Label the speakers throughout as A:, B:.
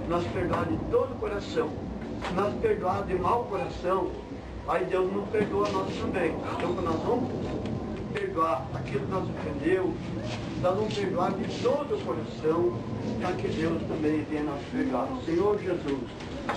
A: nós perdoar de todo o coração. Se nós perdoar de mau coração, aí Deus não perdoa nós também. Então nós vamos perdoar aquilo que nós ofendeu, nós vamos perdoar de todo o coração, para que Deus também venha nos perdoar. Senhor Jesus,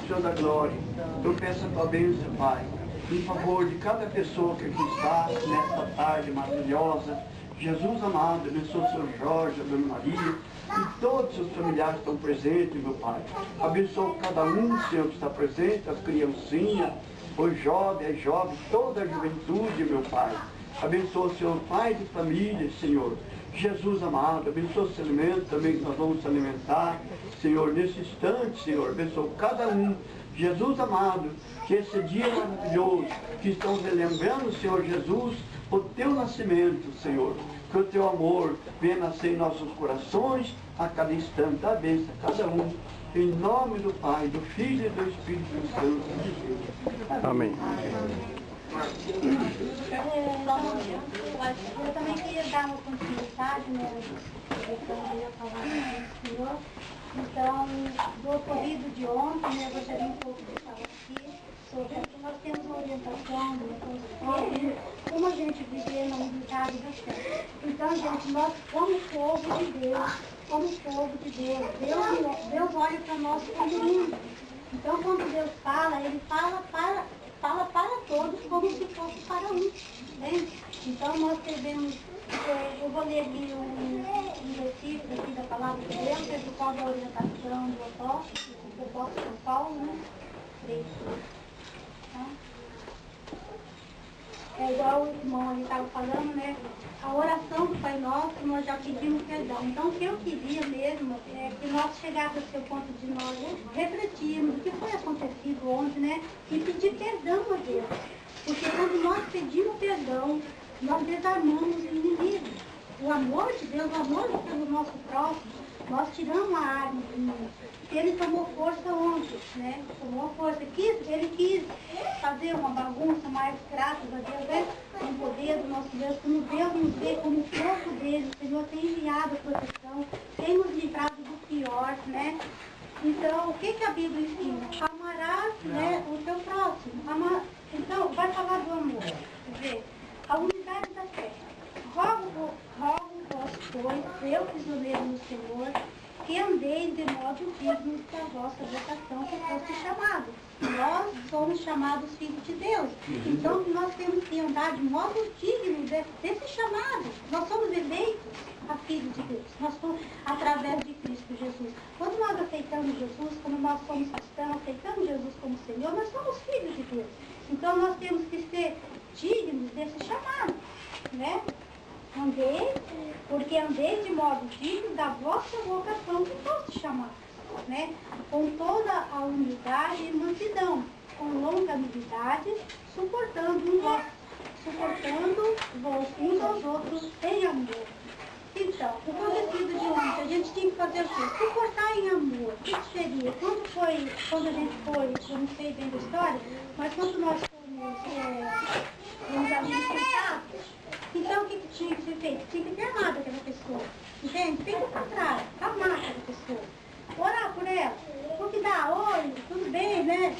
A: Senhor da glória, eu peço a tua bênção, Pai, em favor de cada pessoa que aqui está, nesta tarde maravilhosa. Jesus amado, abençoa o Senhor Jorge, a Dona Maria, e todos os familiares que estão presentes, meu Pai. Abençoa cada um, Senhor, que está presente, as criancinhas, os jovens, as jovens, toda a juventude, meu Pai. Abençoa, Senhor, Pai de família, Senhor. Jesus amado, abençoa esse alimento também que nós vamos se alimentar, Senhor, nesse instante, Senhor. Abençoa cada um. Jesus amado, que esse dia maravilhoso, que estão relembrando, Senhor Jesus, o teu nascimento, Senhor. Que o teu amor venha nascer em nossos corações a cada instante. Dá bênção a cada um. Em nome do Pai, do Filho e do Espírito Santo de Deus.
B: Amém.
C: Eu também queria dar uma continuidade, né? Eu ia falar com o senhor. Então, do ocorrido de ontem, eu gostaria um pouco de falar aqui sobre que nós temos uma orientação sobre como a gente viver na unidade da fé. Então, gente, nós, como povo de Deus, Deus olha para nós como mundo. Então, quando Deus fala, Ele fala para todos como se fosse para um. Entende? Então, nós devemos, eu vou ler aqui um versículo aqui da palavra de Deus, que é do qual da orientação do apóstolo Paulo, né? 3. Tá? É igual o irmão ali estava falando, né? A oração do Pai Nosso, nós já pedimos perdão. Então, o que eu queria mesmo é que nós chegássemos ao ponto de nós refletirmos o que foi acontecido ontem, né? E pedir perdão a Deus. Porque quando nós pedimos perdão, nós desarmamos o inimigo. O amor de Deus, o amor pelo nosso próximo, nós tiramos a arma do inimigo. Ele tomou força ontem, né? Tomou força. Ele quis fazer uma bagunça, mas graças a Deus, né? Com o poder do nosso Deus, como Deus nos vê como corpo dele, o Senhor tem enviado a proteção, tem nos livrado do pior, né? Então, o que a Bíblia ensina? Amarás, né, o teu próximo. Então, vai falar do amor. Quer dizer, a unidade da fé. Rogo vós, pois, eu prisioneiro no Senhor, que andeis de modo digno da vossa vocação que fosse chamado. Nós somos chamados filhos de Deus. Então nós temos que andar de modo digno desse chamado. Nós somos eleitos a filhos de Deus. Nós somos através de Cristo Jesus. Quando nós aceitamos Jesus, quando nós somos cristãos, aceitamos Jesus como Senhor, nós somos filhos de Deus. Então nós temos que ser dignos desse chamado, né? Porque andei de modo digno da vossa vocação que fosse chamado, né? Com toda a humildade e mansidão, com longanimidade, suportando-vos uns aos outros em amor. Então, o acontecido de ontem, a gente tinha que fazer o quê? Suportar em amor. O que seria? Quando a gente foi, eu não sei bem da história, mas quando nós fomos amigos, então o que tinha que ser feito? Tinha que ter amado aquela pessoa. Entende? Tem que ir para trás, amar aquela pessoa. Orar por ela. Porque dá, oi, tudo bem, né?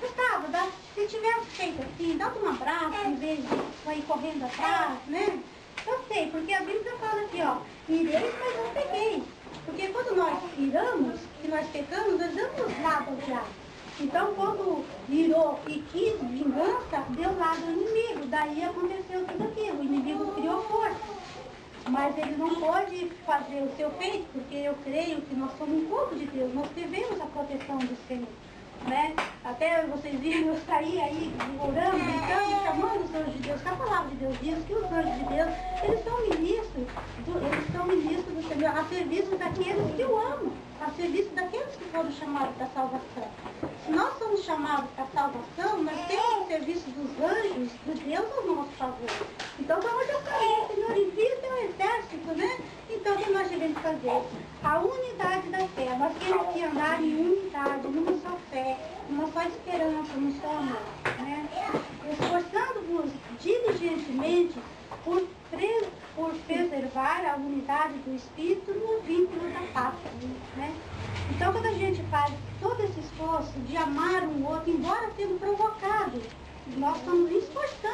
C: Gustavo, se tivesse feito assim, dá um abraço em vez de ir correndo atrás, né? Eu sei, porque a Bíblia fala aqui, ó, ireis, mas não pegueis. Porque quando nós iramos, que nós pecamos, nós damos lado ao diabo. Então, quando virou e quis vingança, deu lado ao inimigo. Daí aconteceu tudo aquilo. O inimigo criou força. Mas ele não pode fazer o seu feito, porque eu creio que nós somos um povo de Deus. Nós devemos a proteção do Senhor. Né? Até vocês viram, eu saí aí orando, gritando, chamando os anjos de Deus, que a palavra de Deus diz que os anjos de Deus, eles são ministros do Senhor, a serviço daqueles que o amam, a serviço daqueles que foram chamados para a salvação. Se nós somos chamados para a salvação, nós temos o serviço dos anjos de Deus ao nosso favor. Então, vamos eu falei, Senhor, envia o teu exército, né? Então, o que nós devemos fazer? A unidade da fé. Nós temos que andar em unidade, numa só fé, numa só esperança, num só amor, né? Esforçando-vos diligentemente por preservar a unidade do Espírito no vínculo da paz, né? Então, quando a gente faz todo esse esforço de amar um outro, embora sendo provocado, nós estamos esforçando